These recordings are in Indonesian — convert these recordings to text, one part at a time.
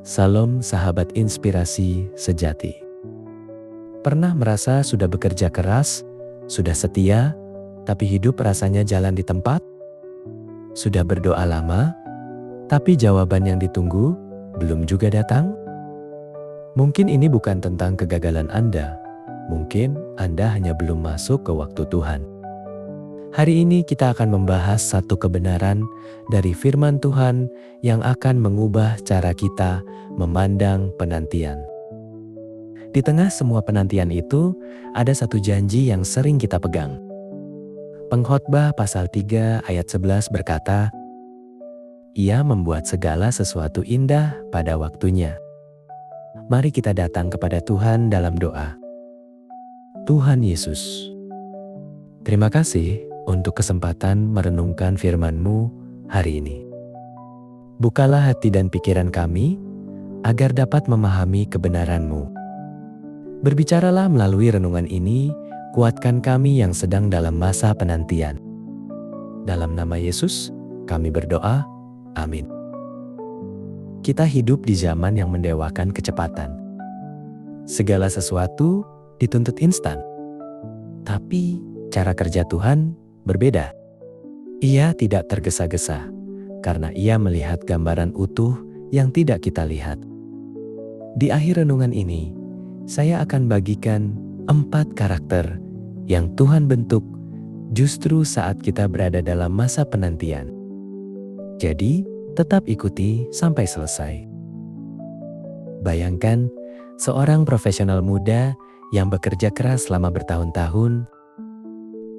Salam sahabat inspirasi sejati. Pernah merasa sudah bekerja keras, sudah setia, tapi hidup rasanya jalan di tempat? Sudah berdoa lama, tapi jawaban yang ditunggu belum juga datang? Mungkin ini bukan tentang kegagalan Anda, mungkin Anda hanya belum masuk ke waktu Tuhan. Hari ini kita akan membahas satu kebenaran dari firman Tuhan yang akan mengubah cara kita memandang penantian. Di tengah semua penantian itu, ada satu janji yang sering kita pegang. Pengkhotbah pasal 3 ayat 11 berkata, "Ia membuat segala sesuatu indah pada waktunya." Mari kita datang kepada Tuhan dalam doa. Tuhan Yesus, terima kasih untuk kesempatan merenungkan firman-Mu hari ini. Bukalah hati dan pikiran kami agar dapat memahami kebenaran-Mu. Berbicaralah melalui renungan ini, kuatkan kami yang sedang dalam masa penantian. Dalam nama Yesus, kami berdoa. Amin. Kita hidup di zaman yang mendewakan kecepatan. Segala sesuatu dituntut instan. Tapi cara kerja Tuhan berbeda. Ia tidak tergesa-gesa karena ia melihat gambaran utuh yang tidak kita lihat. Di akhir renungan ini, saya akan bagikan 4 karakter yang Tuhan bentuk justru saat kita berada dalam masa penantian. Jadi, tetap ikuti sampai selesai. Bayangkan seorang profesional muda yang bekerja keras selama bertahun-tahun.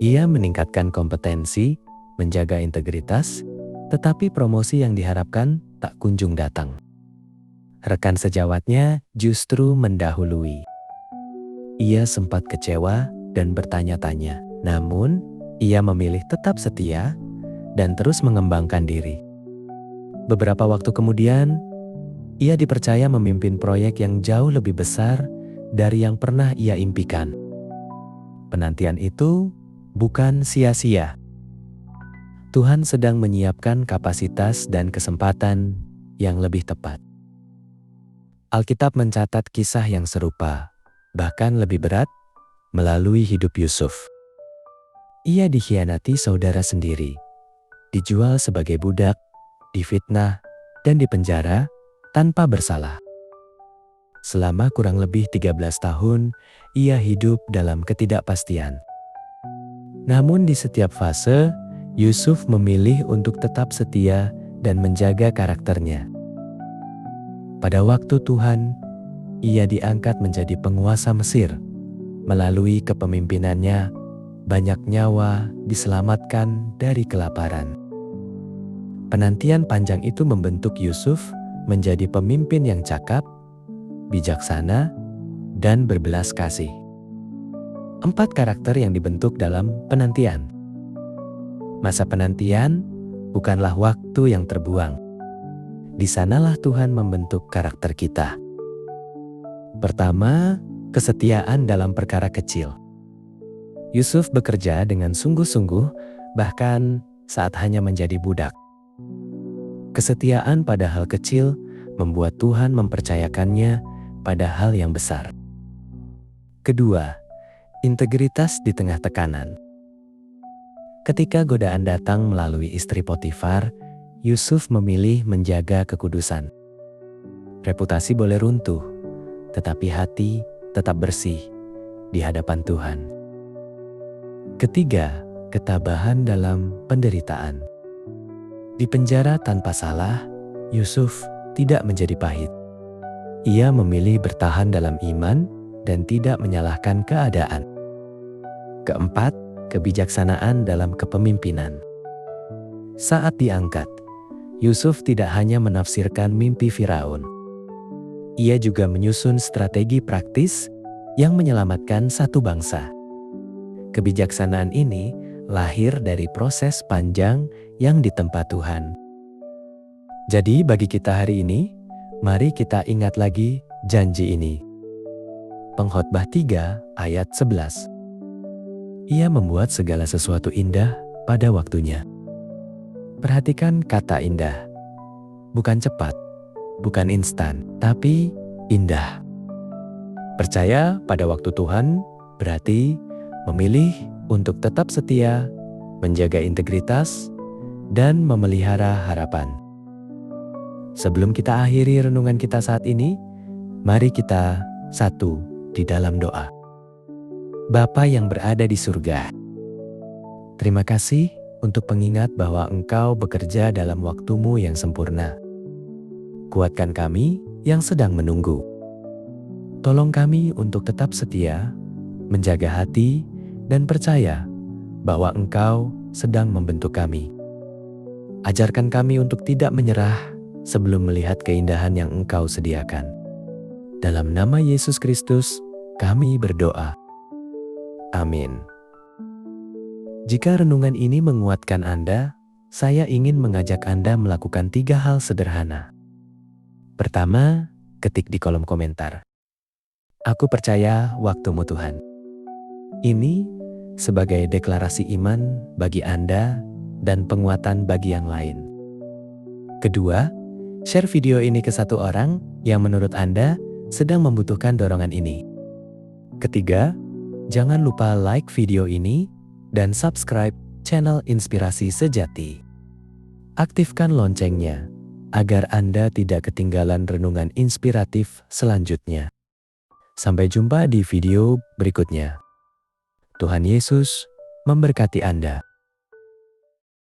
Ia meningkatkan kompetensi, menjaga integritas, tetapi promosi yang diharapkan tak kunjung datang. Rekan sejawatnya justru mendahului. Ia sempat kecewa dan bertanya-tanya, namun ia memilih tetap setia dan terus mengembangkan diri. Beberapa waktu kemudian, ia dipercaya memimpin proyek yang jauh lebih besar dari yang pernah ia impikan. Penantian itu bukan sia-sia. Tuhan sedang menyiapkan kapasitas dan kesempatan yang lebih tepat. Alkitab mencatat kisah yang serupa, bahkan lebih berat, melalui hidup Yusuf. Ia dikhianati saudara sendiri, dijual sebagai budak, difitnah, dan dipenjara tanpa bersalah. Selama kurang lebih 13 tahun, ia hidup dalam ketidakpastian. Namun di setiap fase, Yusuf memilih untuk tetap setia dan menjaga karakternya. Pada waktu Tuhan, ia diangkat menjadi penguasa Mesir. Melalui kepemimpinannya, banyak nyawa diselamatkan dari kelaparan. Penantian panjang itu membentuk Yusuf menjadi pemimpin yang cakap, bijaksana, dan berbelas kasih. 4 karakter yang dibentuk dalam penantian. Masa penantian bukanlah waktu yang terbuang. Di sanalah Tuhan membentuk karakter kita. Pertama, kesetiaan dalam perkara kecil. Yusuf bekerja dengan sungguh-sungguh, bahkan saat hanya menjadi budak. Kesetiaan pada hal kecil membuat Tuhan mempercayakannya pada hal yang besar. Kedua, integritas di tengah tekanan. Ketika godaan datang melalui istri Potifar, Yusuf memilih menjaga kekudusan. Reputasi boleh runtuh, tetapi hati tetap bersih di hadapan Tuhan. Ketiga, ketabahan dalam penderitaan. Di penjara tanpa salah, Yusuf tidak menjadi pahit. Ia memilih bertahan dalam iman dan tidak menyalahkan keadaan. Keempat, kebijaksanaan dalam kepemimpinan. Saat diangkat, Yusuf tidak hanya menafsirkan mimpi Firaun. Ia juga menyusun strategi praktis yang menyelamatkan satu bangsa. Kebijaksanaan ini lahir dari proses panjang yang ditempa Tuhan. Jadi bagi kita hari ini, mari kita ingat lagi janji ini. Pengkhotbah 3 ayat 11. Ia membuat segala sesuatu indah pada waktunya. Perhatikan kata indah. Bukan cepat, bukan instan, tapi indah. Percaya pada waktu Tuhan berarti memilih untuk tetap setia, menjaga integritas, dan memelihara harapan. Sebelum kita akhiri renungan kita saat ini, mari kita satu di dalam doa. Bapa yang berada di surga, terima kasih untuk pengingat bahwa Engkau bekerja dalam waktumu yang sempurna. Kuatkan kami yang sedang menunggu. Tolong kami untuk tetap setia, menjaga hati, dan percaya bahwa Engkau sedang membentuk kami. Ajarkan kami untuk tidak menyerah sebelum melihat keindahan yang Engkau sediakan. Dalam nama Yesus Kristus, kami berdoa. Amin. Jika renungan ini menguatkan Anda, saya ingin mengajak Anda melakukan 3 hal sederhana. Pertama, ketik di kolom komentar. Aku percaya waktumu Tuhan. Ini sebagai deklarasi iman bagi Anda dan penguatan bagi yang lain. Kedua, share video ini ke 1 orang yang menurut Anda sedang membutuhkan dorongan ini. Ketiga, jangan lupa like video ini dan subscribe channel Inspirasi Sejati. Aktifkan loncengnya agar Anda tidak ketinggalan renungan inspiratif selanjutnya. Sampai jumpa di video berikutnya. Tuhan Yesus memberkati Anda.